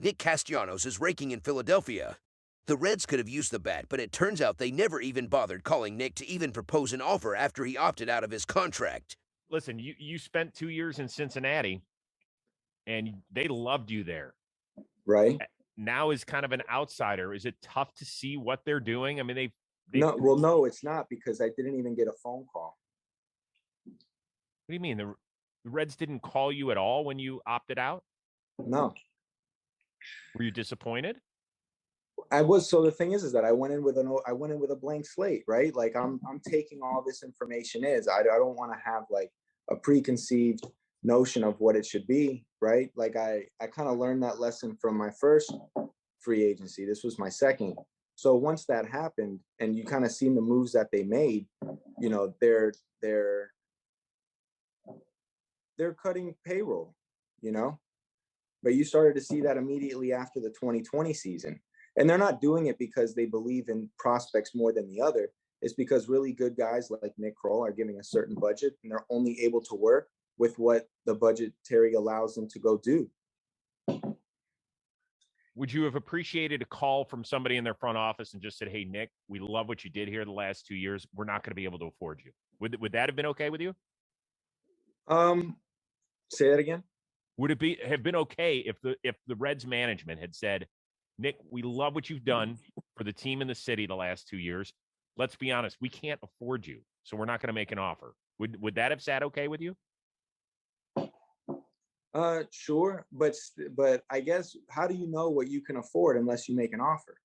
Nick Castellanos is raking in Philadelphia. The Reds could have used the bat, but it turns out they never even bothered calling Nick to even propose an offer after he opted out of his contract. Listen, you spent 2 years in Cincinnati, and they loved you there. Right. Now as kind of an outsider, is it tough to see what they're doing? I mean, they No, it's not, because I didn't even get a phone call. What do you mean? The Reds didn't call you at all when you opted out? No. Were you disappointed? I was. So the thing is that I went in with a blank slate, right? Like I'm taking all this information I don't want to have like a preconceived notion of what it should be, right? Like I kind of learned that lesson from my first free agency. This was my second. So once that happened, and you kind of seen the moves that they made, you know, they're cutting payroll, you know, but you started to see that immediately after the 2020 season. And they're not doing it because they believe in prospects more than the other. It's because really good guys like Nick Kroll are giving a certain budget, and they're only able to work with what the budgetary allows them to go do. Would you have appreciated a call from somebody in their front office and just said, "Hey, Nick, we love what you did here the last 2 years. We're not going to be able to afford you." Would that have been okay with you? Say that again. Would it have been okay if the Reds management had said, "Nick, we love what you've done for the team in the city the last 2 years. Let's be honest, we can't afford you, so we're not going to make an offer." Would that have sat okay with you? Sure, but I guess, how do you know what you can afford unless you make an offer?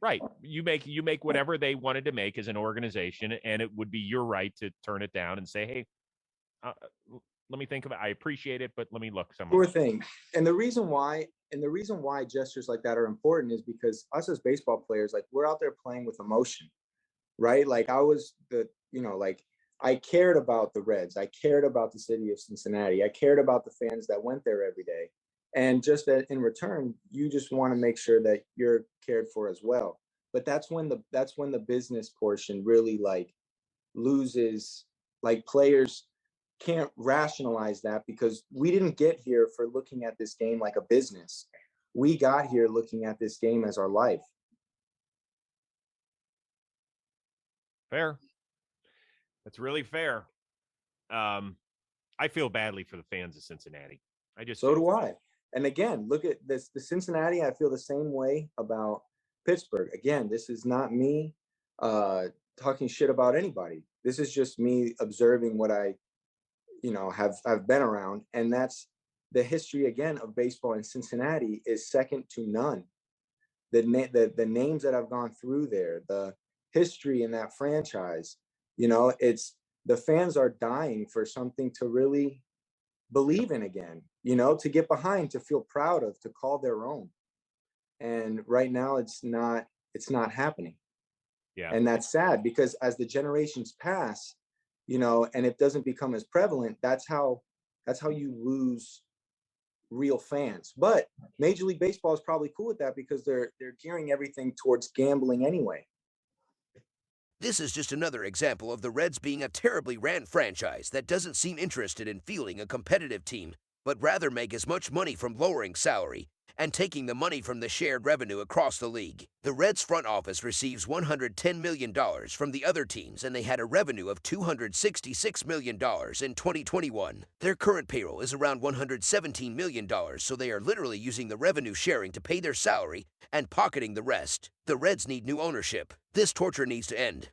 Right. You make whatever they wanted to make as an organization, and it would be your right to turn it down and say, "Hey, let me think of it. I appreciate it, but let me look somewhere." Sure thing. And the reason why gestures like that are important is because us as baseball players, like, we're out there playing with emotion, right? Like I cared about the Reds. I cared about the city of Cincinnati. I cared about the fans that went there every day. And just that in return, you just want to make sure that you're cared for as well. But that's when the business portion really like loses. Like, players can't rationalize that, because we didn't get here for looking at this game like a business. We got here looking at this game as our life. Fair. That's really fair. I feel badly for the fans of Cincinnati. So do I. And again, look at this. The Cincinnati, I feel the same way about Pittsburgh. Again, this is not me talking shit about anybody. This is just me observing what I, have been around. And that's the history, again, of baseball in Cincinnati is second to none. The names that have gone through there, the history in that franchise, it's the fans are dying for something to really believe in again, to get behind, to feel proud of, to call their own. And right now it's not happening. Yeah. And that's sad, because as the generations pass, and it doesn't become as prevalent, that's how you lose real fans. But Major League Baseball is probably cool with that, because they're gearing everything towards gambling anyway. This is just another example of the Reds being a terribly ran franchise that doesn't seem interested in fielding a competitive team, but rather make as much money from lowering salary and taking the money from the shared revenue across the league. The Reds front office receives $110 million from the other teams, and they had a revenue of $266 million in 2021. Their current payroll is around $117 million, so they are literally using the revenue sharing to pay their salary and pocketing the rest. The Reds need new ownership. This torture needs to end.